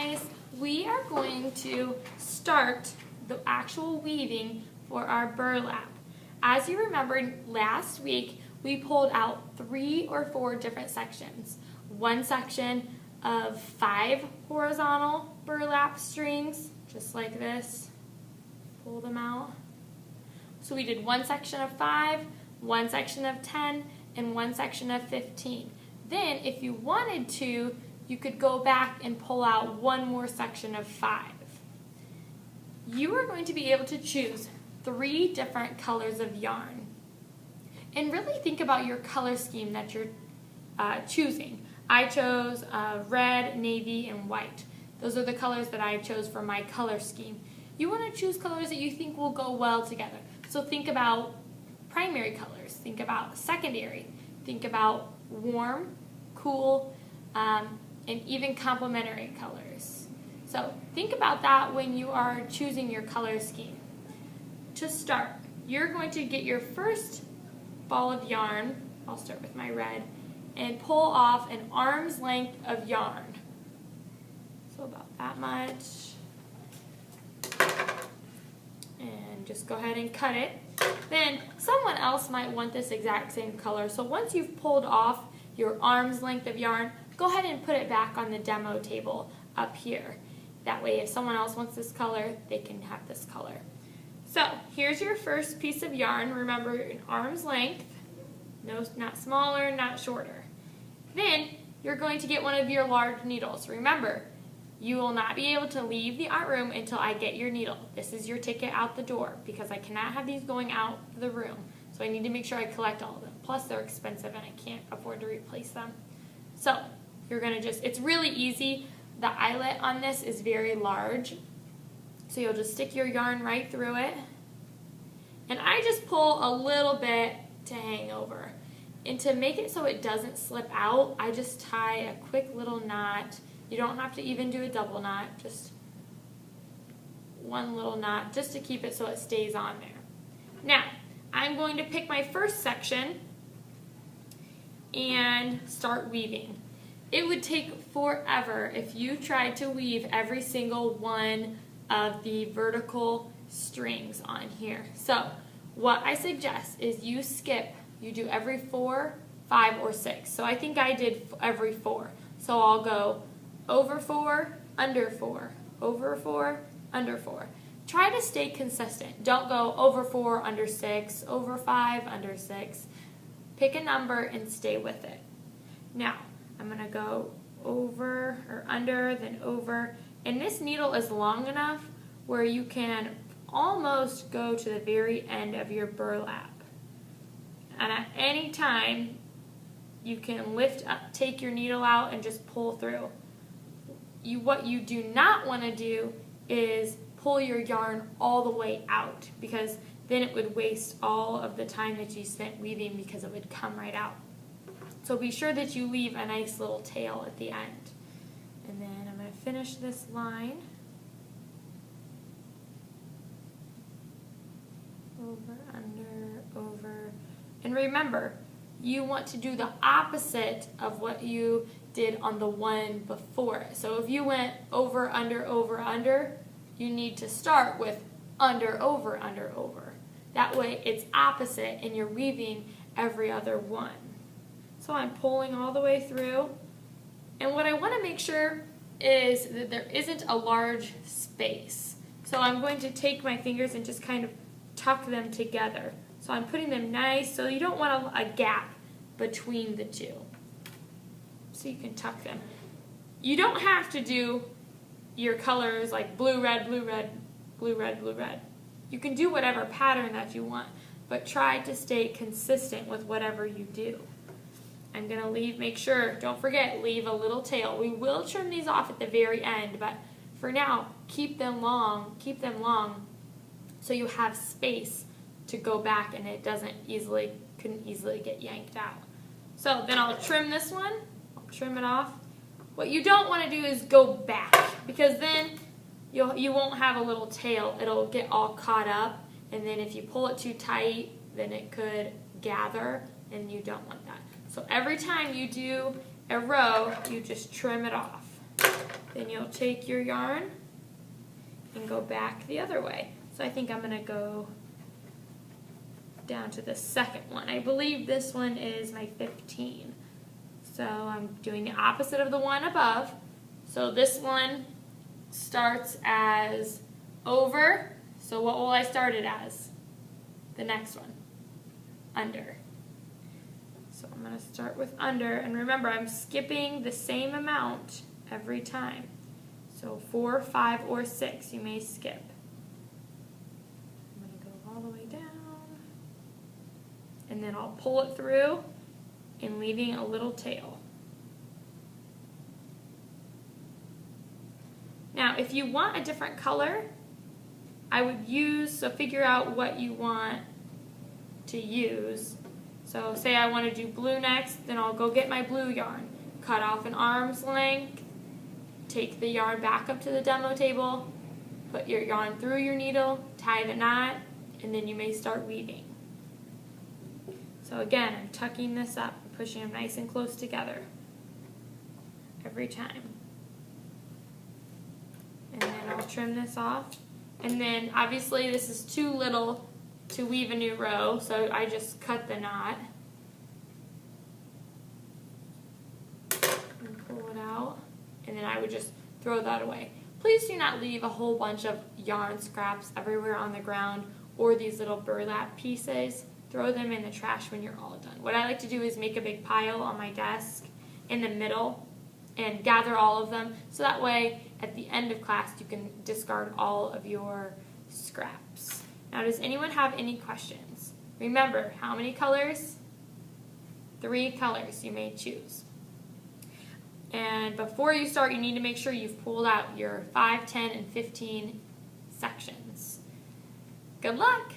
guys, we are going to start the actual weaving for our burlap. As you remembered last week, we pulled out 3 or 4 different sections. One section of 5 horizontal burlap strings, just like this. Pull them out. So we did one section of 5, one section of 10, and one section of 15. Then, if you wanted to, you could go back and pull out one more section of 5. You are going to be able to choose 3 different colors of yarn. And really think about your color scheme that you're choosing. I chose red, navy, and white. Those are the colors that I chose for my color scheme. You want to choose colors that you think will go well together. So think about primary colors, think about secondary, think about warm, cool, and even complementary colors. So think about that when you are choosing your color scheme. To start, you're going to get your first ball of yarn, I'll start with my red, and pull off an arm's length of yarn. So about that much. And just go ahead and cut it. Then someone else might want this exact same color. So once you've pulled off your arm's length of yarn, go ahead and put it back on the demo table up here. That way if someone else wants this color, they can have this color. So here's your first piece of yarn. Remember, an arm's length, no, not smaller, not shorter. Then you're going to get one of your large needles. Remember, you will not be able to leave the art room until I get your needle. This is your ticket out the door because I cannot have these going out the room. So I need to make sure I collect all of them. Plus they're expensive and I can't afford to replace them. So you're going to just, it's really easy. The eyelet on this is very large. So you'll just stick your yarn right through it. And I just pull a little bit to hang over. And to make it so it doesn't slip out, I just tie a quick little knot. You don't have to even do a double knot, just one little knot just to keep it so it stays on there. Now, I'm going to pick my first section and start weaving. It would take forever if you tried to weave every single one of the vertical strings on here. So, what I suggest is you skip, you do every 4, 5, or 6. So I think I did every 4. So I'll go over 4, under 4, over 4, under 4. Try to stay consistent. Don't go over 4, under 6, over 5, under 6. Pick a number and stay with it. Now, I'm going to go over or under, then over. And this needle is long enough where you can almost go to the very end of your burlap. And at any time, you can lift up, take your needle out, and just pull through. What you do not want to do is pull your yarn all the way out because then it would waste all of the time that you spent weaving because it would come right out. So be sure that you leave a nice little tail at the end. And then I'm going to finish this line. Over, under, over. And remember, you want to do the opposite of what you did on the one before it. So if you went over, under, you need to start with under, over. That way it's opposite and you're weaving every other one. So I'm pulling all the way through. And what I want to make sure is that there isn't a large space. So I'm going to take my fingers and just kind of tuck them together. So I'm putting them nice, so you don't want a gap between the two. So you can tuck them. You don't have to do your colors like blue, red, blue, red, blue, red, blue, red. You can do whatever pattern that you want, but try to stay consistent with whatever you do. I'm going to leave, make sure, don't forget, leave a little tail. We will trim these off at the very end, but for now, keep them long so you have space to go back and it couldn't easily get yanked out. So then I'll trim this one, I'll trim it off. What you don't want to do is go back because then you won't have a little tail. It'll get all caught up, and then if you pull it too tight, then it could gather, and you don't want that. So every time you do a row, you just trim it off. Then you'll take your yarn and go back the other way. So I think I'm going to go down to the second one. I believe this one is my 15. So I'm doing the opposite of the one above. So this one starts as over. So what will I start it as? The next one, under. So I'm going to start with under, and remember I'm skipping the same amount every time. So 4, 5, or 6 you may skip. I'm going to go all the way down, and then I'll pull it through and leaving a little tail. Now if you want a different color, I would figure out what you want to use. So say I want to do blue next, then I'll go get my blue yarn, cut off an arm's length, take the yarn back up to the demo table, put your yarn through your needle, tie the knot, and then you may start weaving. So again, I'm tucking this up and pushing them nice and close together every time. And then I'll trim this off. And then obviously this is too little to weave a new row, so I just cut the knot and pull it out, and then I would just throw that away. Please do not leave a whole bunch of yarn scraps everywhere on the ground or these little burlap pieces. Throw them in the trash when you're all done. What I like to do is make a big pile on my desk in the middle and gather all of them, so that way at the end of class you can discard all of your scraps. Now, does anyone have any questions? Remember, how many colors? 3 colors you may choose. And before you start, you need to make sure you've pulled out your 5, 10, and 15 sections. Good luck!